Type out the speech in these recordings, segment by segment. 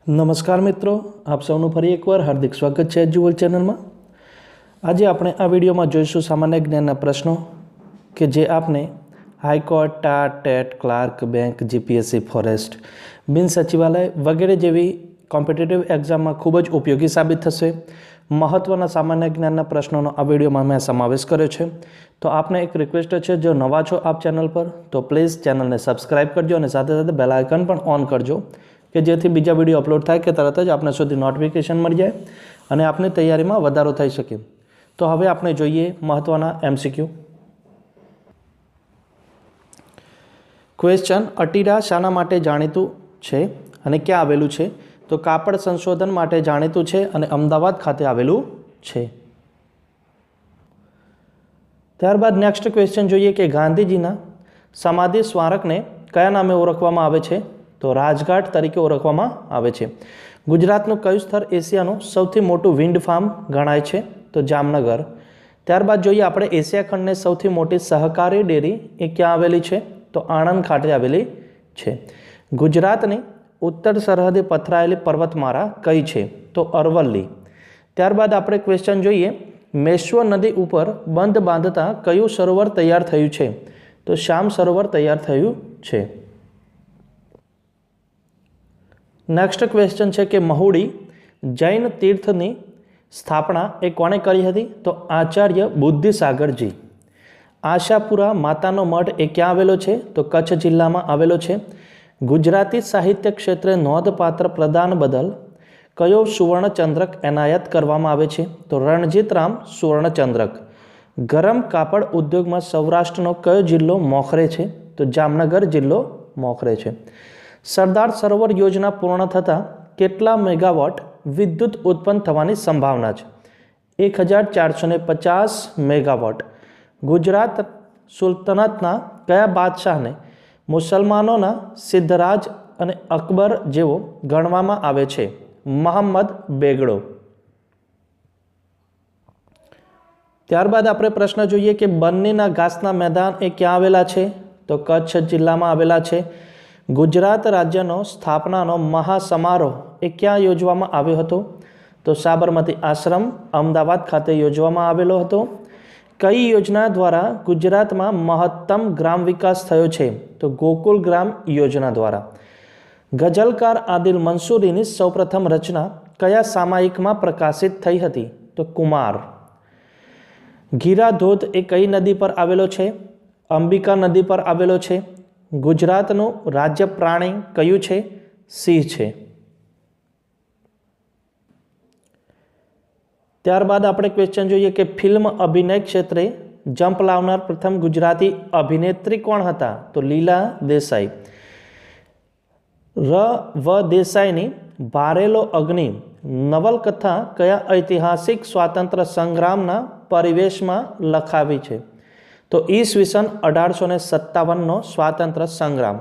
નમસ્કાર મિત્રો, આપ સૌનું ફરી એકવાર હાર્દિક સ્વાગત છે એજ્યુવલ ચેનલમાં। આજે આપણે આ વિડીયોમાં જોઈશું સામાન્ય જ્ઞાનના પ્રશ્નો કે જે આપને high court, TAT, TET, clerk, bank, GPSC, forest, બિન સચિવાલય વગેરે જેવી કોમ્પિટિટિવ એક્ઝામમાં ખૂબ જ ઉપયોગી સાબિત થશે। મહત્ત્વના સામાન્ય જ્ઞાનના પ્રશ્નોનો આ વિડીયોમાં મેં સમાવેશ કર્યો છે। તો આપને એક રિક્વેસ્ટ છે, જો નવા છો આપ ચેનલ પર તો પ્લીઝ ચેનલને સબસ્ક્રાઈબ કરજો અને સાથે સાથે બેલ આઇકન પણ ઓન કરજો કે જેથી બીજા વિડીયો અપલોડ થાય કે તરત જ આપને સુધી નોટિફિકેશન મળી જાય અને આપની તૈયારીમાં વધારો થઈ શકે। તો હવે આપણે જોઈએ મહત્ત્વના MCQ। ક્વેશ્ચન, અટીરા શાના માટે જાણીતું છે અને ક્યાં આવેલું છે? તો કાપડ સંશોધન માટે જાણીતું છે અને અમદાવાદ ખાતે આવેલું છે। ત્યારબાદ નેક્સ્ટ ક્વેશ્ચન જોઈએ કે ગાંધીજીના સમાધિ સ્મારકને કયા નામે ઓળખવામાં આવે છે? તો રાજઘાટ તરીકે ઓળખવામાં આવે છે। ગુજરાતનું કયું સ્થળ એશિયાનું સૌથી મોટું વિન્ડ ફાર્મ ગણાય છે? તો જામનગર। ત્યારબાદ જોઈએ આપણે એશિયા ખંડની સૌથી મોટી સહકારી ડેરી એ ક્યાં આવેલી છે? તો આણંદ ખાતે આવેલી છે। ગુજરાતની ઉત્તર સરહદે પથરાયેલી પર્વતમાળા કઈ છે? તો અરવલ્લી। ત્યારબાદ આપણે ક્વેશ્ચન જોઈએ, મેશ્વો નદી ઉપર બંધ બાંધતા કયું સરોવર તૈયાર થયું છે? તો શ્યામ સરોવર તૈયાર થયું છે। નેક્સ્ટ ક્વેશ્ચન છે કે મહુડી જૈન તીર્થની સ્થાપના એ કોણે કરી હતી? તો આચાર્ય બુદ્ધિસાગરજી। આશાપુરા માતાનો મઠ એ ક્યાં આવેલો છે? તો કચ્છ જિલ્લામાં આવેલો છે। ગુજરાતી સાહિત્ય ક્ષેત્રે નોંધપાત્ર પ્રદાન બદલ કયો સુવર્ણચંદ્રક એનાયત કરવામાં આવે છે? તો રણજીતરામ સુવર્ણચંદ્રક। ગરમ કાપડ ઉદ્યોગમાં સૌરાષ્ટ્રનો કયો જિલ્લો મોખરે છે? તો જામનગર જિલ્લો મોખરે છે। સરદાર સરોવર યોજના પૂર્ણ થતાં કેટલા મેગાવોટ વિદ્યુત ઉત્પન્ન થવાની સંભાવના છે? 1450 મેગાવોટ। ગુજરાત સુલ્તનતના કયા બાદશાહને મુસલમાનોના સિદ્ધરાજ અને અકબર જેવો ગણવામાં આવે છે? મહમ્મદ બેગડો। ત્યારબાદ આપણે પ્રશ્ન જોઈએ કે બન્નીના ઘાસના મેદાન એ ક્યાં આવેલા છે? તો કચ્છ જિલ્લામાં આવેલા છે। ગુજરાત રાજ્યનો સ્થાપનાનો મહાસમારોહ એ ક્યાં યોજવામાં આવ્યો હતો? તો સાબરમતી આશ્રમ અમદાવાદ ખાતે યોજવામાં આવેલો હતો। કઈ યોજના દ્વારા ગુજરાતમાં મહત્તમ ગ્રામ વિકાસ થયો છે? તો ગોકુલ ગ્રામ યોજના દ્વારા। ગઝલકાર આદિલ મંસૂરીની સૌપ્રથમ રચના કયા સામાયિકમાં પ્રકાશિત થઈ હતી? તો કુમાર। ગીરા ધોધ એ કઈ નદી પર આવેલો છે? અંબિકા નદી પર આવેલો છે। ગુજરાતનું રાજ્ય પ્રાણી કયું છે? સિંહ છે। ત્યારબાદ આપણે ક્વેશ્ચન જોઈએ કે ફિલ્મ અભિનય ક્ષેત્રે જંપ લાવનાર પ્રથમ ગુજરાતી અભિનેત્રી કોણ હતા? તો લીલા દેસાઈ। વ દેસાઈની ભારેલો અગ્નિ નવલકથા કયા ઐતિહાસિક સ્વાતંત્ર્ય સંગ્રામના પરિવેશમાં લખાવી છે? તો ઈસવીસન 1857નો સ્વાતંત્ર્ય સંગ્રામ।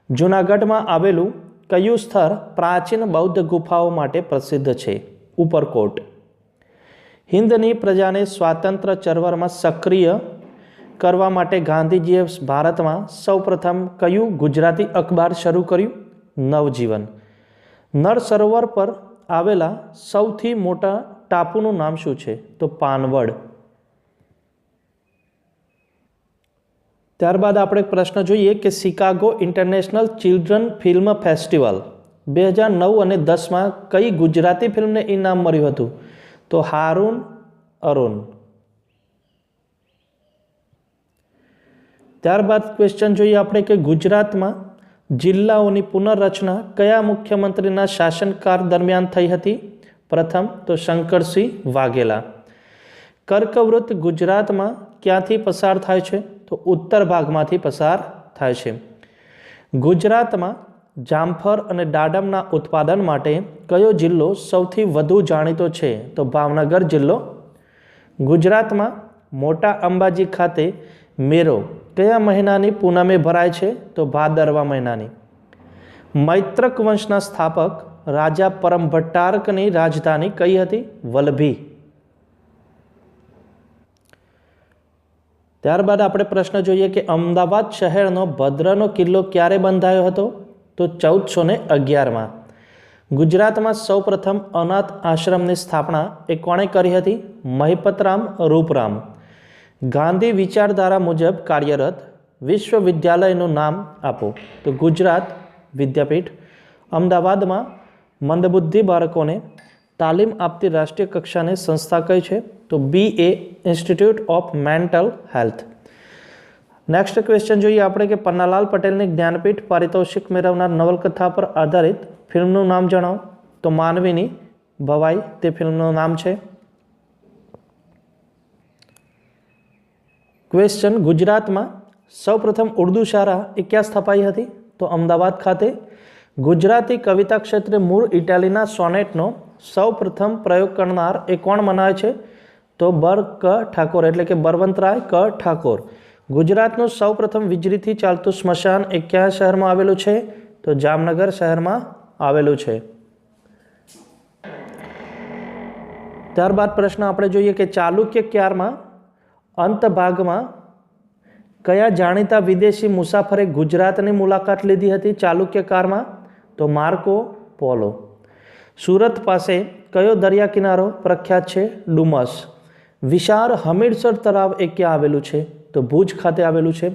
જૂનાગઢમાં આવેલું કયું સ્થળ પ્રાચીન બૌદ્ધ ગુફાઓ માટે પ્રસિદ્ધ છે? ઉપરકોટ। હિન્દની પ્રજાને સ્વાતંત્ર્ય ચળવળમાં સક્રિય કરવા માટે ગાંધીજીએ ભારતમાં સૌપ્રથમ કયું ગુજરાતી અખબાર શરૂ કર્યું? નવજીવન। નળ સરોવર પર આવેલા સૌથી મોટા ટાપુનું નામ શું છે? તો પાનવડ। ત્યારબાદ આપણે પ્રશ્ન જોઈએ કે Chicago international children film festival 2009 અને 10માં કઈ ગુજરાતી ફિલ્મને ઇનામ મળ્યું હતું? તો હારૂન અરુણ। ત્યારબાદ ક્વેશ્ચન જોઈએ આપણે કે ગુજરાતમાં જિલ્લાઓની પુનર્રચના કયા મુખ્યમંત્રીના શાસનકાળ દરમિયાન થઈ હતી? પ્રથમ તો શંકરસિંહ વાઘેલા। કર્કવૃત ગુજરાતમાં ક્યાંથી પસાર થાય છે? તો ઉત્તર ભાગમાંથી પસાર થાય છે। ગુજરાતમાં જામફળ અને દાડમના ઉત્પાદન માટે કયો જિલ્લો સૌથી વધુ જાણીતો છે? તો ભાવનગર જિલ્લો। ગુજરાતમાં મોટા અંબાજી ખાતે મેળો કયા મહિનાની પૂનમે ભરાય છે? તો ભાદરવા મહિનાની। મૈત્રક વંશના સ્થાપક રાજા પરમભટ્ટારકની રાજધાની કઈ હતી? વલભી। ત્યારબાદ આપણે પ્રશ્ન જોઈએ કે અમદાવાદ શહેરનો ભદ્રનો કિલ્લો ક્યારે બંધાયો હતો? તો 1411માં। ગુજરાતમાં સૌપ્રથમ અનાથ આશ્રમની સ્થાપના એ કોણે કરી હતી? મહિપતરામ રૂપરામ. ગાંધી વિચારધારા મુજબ કાર્યરત વિશ્વવિદ્યાલયનું નામ આપો. તો ગુજરાત વિદ્યાપીઠ. અમદાવાદમાં મંદબુદ્ધિ બાળકોને તાલીમ આપતી રાષ્ટ્રીય કક્ષાની સંસ્થા કઈ છે? તો BA institute of mental health. Next question જોઈએ આપણે કે પન્નાલાલ પટેલની જ્ઞાનપીઠ પારિતોષિક મેળવનાર નવલકથા પર આધારિત ફિલ્મનું નામ જણાવો. તો માનવીની ભવાઈ તે ફિલ્મનું નામ છે. ક્વેશ્ચન ગુજરાતમાં સૌપ્રથમ ઉર્દુ શાળા એ ક્યાં સ્થપાઈ હતી? તો અમદાવાદ ખાતે. ગુજરાતી કવિતા ક્ષેત્રે મૂળ ઇટાલીના સોનેટનો સૌપ્રથમ પ્રયોગ કરનાર એ કોણ મનાય છે? તો ક ઠાકોર એટલે કે બળવંતરાય ક ઠાકોર. ગુજરાતનું સૌપ્રથમ વીજળીથી ચાલતું સ્મશાન એ કયા શહેરમાં આવેલું છે? તો જામનગર શહેરમાં આવેલું છે. ત્યારબાદ પ્રશ્ન આપણે જોઈએ કે ચાલુક્ય ક્યારમાં અંત ભાગમાં કયા જાણીતા વિદેશી મુસાફરે ગુજરાતની મુલાકાત લીધી હતી ચાલુક્ય કાળમાં? તો માર્કો પોલો. સુરત પાસે કયો દરિયા કિનારો પ્રખ્યાત છે? ડુમસ. વિશાળ હમીરસર તળાવ એ ક્યાં આવેલું છે? તો ભુજ ખાતે આવેલું છે.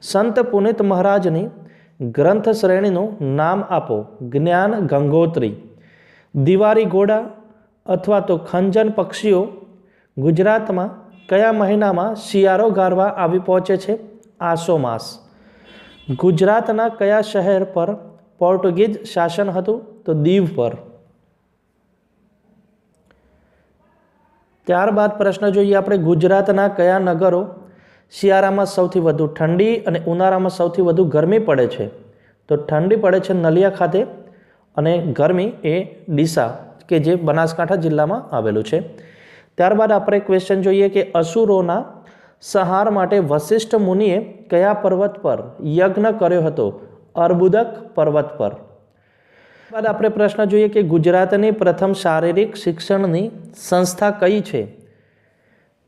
સંત પુનિત મહારાજની ગ્રંથ શ્રેણીનું નામ આપો. જ્ઞાન ગંગોત્રી. દિવારી ઘોડા અથવા તો ખંજન પક્ષીઓ ગુજરાતમાં કયા મહિનામાં શિયાળો ગાળવા આવી પહોંચે છે? આસો માસ. ગુજરાતના કયા શહેર પર પોર્ટુગીઝ શાસન હતું? તો દીવ પર. ત્યારબાદ પ્રશ્ન જોઈએ આપણે ગુજરાતના કયા નગરો શિયાળામાં સૌથી વધુ ઠંડી અને ઉનાળામાં સૌથી વધુ ગરમી પડે છે? તો ઠંડી પડે છે નલિયા ખાતે અને ગરમી એ ડીસા કે જે બનાસકાંઠા જિલ્લામાં આવેલું છે. ત્યારબાદ આપણે ક્વેશ્ચન જોઈએ કે અસુરોના સંહાર માટે વશિષ્ઠ મુનિએ કયા પર્વત પર યજ્ઞ કર્યો હતો? અર્બુદક પર્વત પર. ત્યારબાદ આપણે પ્રશ્ન જોઈએ કે ગુજરાતની પ્રથમ શારીરિક શિક્ષણની સંસ્થા કઈ છે?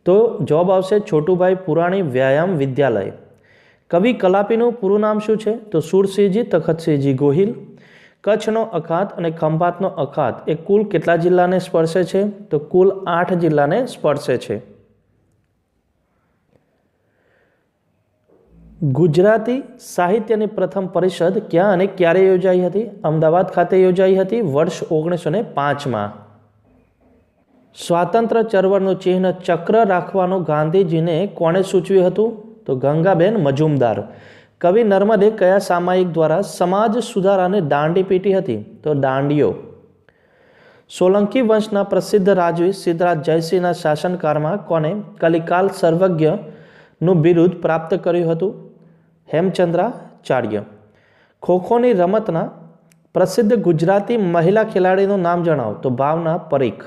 તો જવાબ આવશે છોટુભાઈ પુરાણી વ્યાયામ વિદ્યાલય. કવિ કલાપીનું પૂરું નામ શું છે? તો સુરસિંહજી તખતસિંહજી ગોહિલ. કચ્છનો અખાત અને ખંભાતનો અખાત એ કુલ કેટલા જિલ્લાને સ્પર્શે છે? તો કુલ 8 જિલ્લાને સ્પર્શે છે. ગુજરાતી સાહિત્યની પ્રથમ પરિષદ ક્યાં અને ક્યારે યોજાઈ હતી? અમદાવાદ ખાતે યોજાઈ હતી વર્ષ 1905માં. સ્વાતંત્ર્ય ચળવળનું ચિહ્ન ચક્ર રાખવાનું ગાંધીજીને કોણે સૂચવ્યું હતું? તો ગંગાબેન મજુમદાર. કવિ નર્મદે કયા સામાયિક દ્વારા સમાજ સુધારાને દાંડી પીટી હતી? તો દાંડીઓ. સોલંકી વંશના પ્રસિદ્ધ રાજવી સિદ્ધરાજ જયસિંહના શાસનકાળમાં કોને કલિકાલ સર્વજ્ઞનું બિરુદ પ્રાપ્ત કર્યું હતું? હેમચંદ્રાચાર્ય. ખોખોની રમતના પ્રસિદ્ધ ગુજરાતી મહિલા ખેલાડીનું નામ જણાવો. તો ભાવના પરીખ.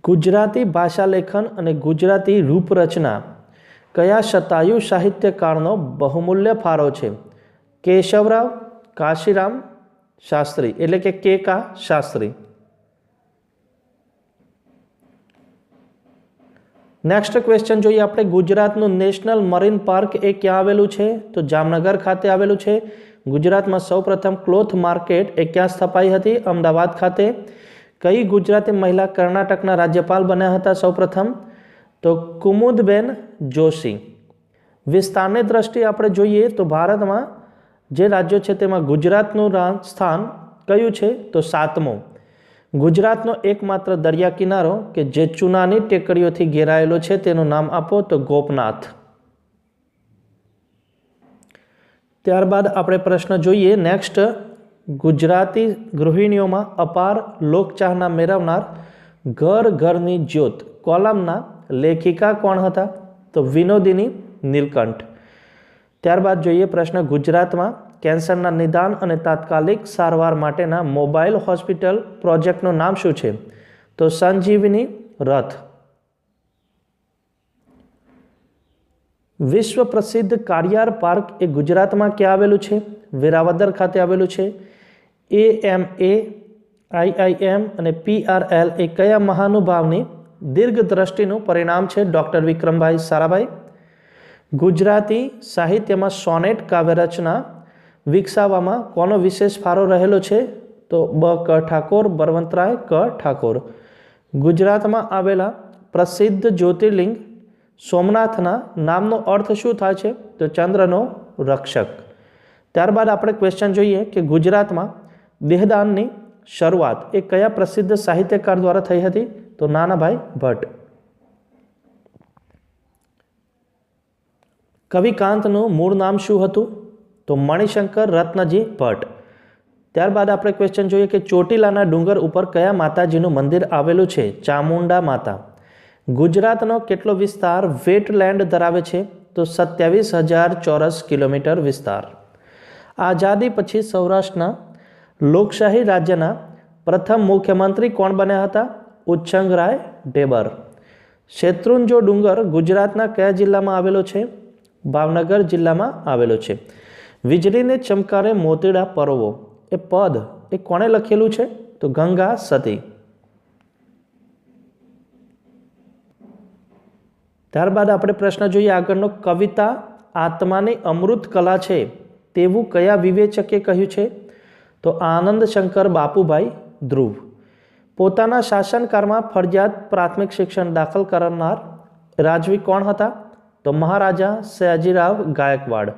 ગુજરાતી ભાષા લેખન અને ગુજરાતી રૂપરચના કયા શતાયુ સાહિત્યકાળનો બહુમૂલ્ય ફાળો છે? કેશવરાવ કાશીરામ શાસ્ત્રી એટલે કે કે. શાસ્ત્રી. નેક્સ્ટ ક્વેશ્ચન જોઈએ આપણે ગુજરાતનું નેશનલ મરીન પાર્ક એ ક્યાં આવેલું છે? તો જામનગર ખાતે આવેલું છે. ગુજરાતમાં સૌપ્રથમ ક્લોથ માર્કેટ એ ક્યાં સ્થપાઈ હતી? અમદાવાદ ખાતે. કઈ ગુજરાતી મહિલા કર્ણાટકના રાજ્યપાલ બન્યા હતા સૌપ્રથમ? તો કુમુદબેન જોશી. વિસ્તારની દ્રષ્ટિએ આપણે જોઈએ તો ભારતમાં જે રાજ્યો છે તેમાં ગુજરાતનું સ્થાન કયું છે? તો 7મું. ગુજરાતનો એકમાત્ર દરિયા કિનારો કે જે ચૂનાની ટેકરીઓથી ઘેરાયેલો છે તેનું નામ આપો. તો ગોપનાથ. ત્યારબાદ આપણે પ્રશ્ન જોઈએ નેક્સ્ટ. ગુજરાતી ગૃહિણીઓમાં અપાર લોકચાહના મેળવનાર ઘર ઘરની જ્યોત કોલમના લેખિકા કોણ હતા? તો વિનોદિની નીલકંઠ. ત્યારબાદ જોઈએ પ્રશ્ન ગુજરાતમાં કેન્સરના નિદાન અને તાત્કાલિક સારવાર માટેના મોબાઈલ હોસ્પિટલ પ્રોજેક્ટનું નામ શું છે? તો સંજીવની રથ. વિશ્વ પ્રસિદ્ધ કાળિયાર પાર્ક એ ગુજરાતમાં ક્યાં આવેલું છે? વેરાવદર ખાતે આવેલું છે. AMA, IIM અને PRL એ કયા મહાનુભાવની દીર્ઘ દ્રષ્ટિનું પરિણામ છે? ડૉક્ટર વિક્રમભાઈ સારાભાઈ. ગુજરાતી સાહિત્યમાં સોનેટ કાવ્યરચના વિકસાવવામાં કોનો વિશેષ ફાળો રહેલો છે? તો બ ક ઠાકોર, બળવંતરાય ક ઠાકોર. ગુજરાતમાં આવેલા પ્રસિદ્ધ જ્યોતિર્લિંગ સોમનાથના નામનો અર્થ શું થાય છે? તો ચંદ્રનો રક્ષક. ત્યારબાદ આપણે ક્વેશ્ચન જોઈએ કે ગુજરાતમાં દેહદાનની શરૂઆત એ કયા પ્રસિદ્ધ સાહિત્યકાર દ્વારા થઈ હતી? તો નાનાભાઈ ભટ્ટ. કવિ કાંતનું મૂળ નામ શું હતું? તો મણિશંકર રત્નજી ભટ્ટ. ત્યારબાદ આપણે ક્વેશ્ચન જોઈએ કે ચોટીલાના ડુંગર ઉપર કયા માતાજીનું મંદિર આવેલું છે? ચામુંડા માતા. ગુજરાતનો કેટલો વિસ્તાર વેટલેન્ડ ધરાવે છે? તો 27,000 ચોરસ કિલોમીટર વિસ્તાર. આઝાદી પછી સૌરાષ્ટ્રના લોકશાહી રાજ્યના પ્રથમ મુખ્યમંત્રી કોણ બન્યા હતા? ઉચ્છંગરાય ઢેબર. શેત્રુંજો ડુંગર ગુજરાતના કયા જિલ્લામાં આવેલો છે? ભાવનગર જિલ્લામાં આવેલો છે. વીજળીને ચમકારે મોતીડા પરોવો એ પદ એ કોણે લખેલું છે? તો ગંગા સતી. ત્યારબાદ આપણે પ્રશ્ન જોઈએ આગળનો. કવિતા આત્માની અમૃત કલા છે તેવું કયા વિવેચકે કહ્યું છે? તો આનંદ શંકર બાપુભાઈ ધ્રુવ. પોતાના શાસનકાળમાં ફરજિયાત પ્રાથમિક શિક્ષણ દાખલ કરનાર રાજવી કોણ હતા? તો મહારાજા સયાજીરાવ ગાયકવાડ.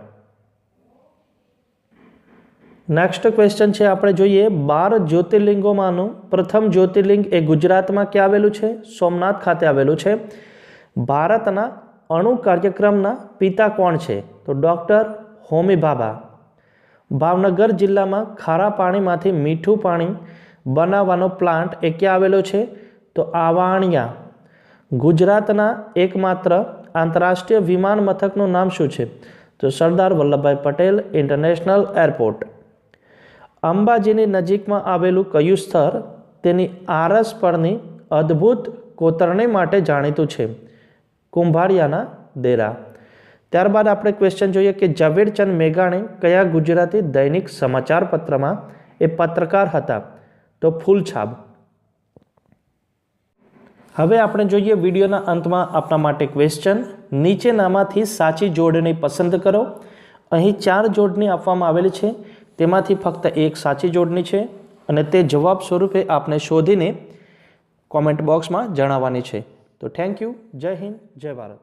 નેક્સ્ટ ક્વેશ્ચન છે આપણે જોઈએ 12 જ્યોતિર્લિંગોમાંનું પ્રથમ જ્યોતિર્લિંગ એ ગુજરાતમાં ક્યાં આવેલું છે? સોમનાથ ખાતે આવેલું છે. ભારતના અણુ કાર્યક્રમના પિતા કોણ છે? તો ડૉક્ટર હોમી ભાભા. ભાવનગર જિલ્લામાં ખારા પાણીમાંથી મીઠું પાણી બનાવવાનો પ્લાન્ટ એ ક્યાં આવેલો છે? તો આવાણિયા. ગુજરાતના એકમાત્ર આંતરરાષ્ટ્રીય વિમાન મથકનું નામ શું છે? તો સરદાર વલ્લભભાઈ પટેલ ઇન્ટરનેશનલ એરપોર્ટ. અંબાજીની નજીકમાં આવેલું કયું સ્થળ તેની આરસ પરની અદ્ભુત કોતરણી માટે જાણીતું છે? કુંભારિયાના ડેરા. ત્યારબાદ આપણે ક્વેશ્ચન જોઈએ કે ઝવેરચંદ મેઘાણી કયા ગુજરાતી દૈનિક સમાચાર પત્રમાં એ પત્રકાર હતા? તો ફૂલછાપ. હવે આપણે જોઈએ વિડીયોના અંતમાં આપણા માટે ક્વેશ્ચન. નીચેનામાંથી સાચી જોડણી પસંદ કરો. અહીં 4 જોડણી આપવામાં આવેલી છે, તેમાંથી ફક્ત એક સાચી જોડણી છે અને તે જવાબ સ્વરૂપે આપને શોધીને કોમેન્ટ બોક્સમાં જણાવવાની છે. તો થેન્ક યુ. જય હિન્દ, જય ભારત.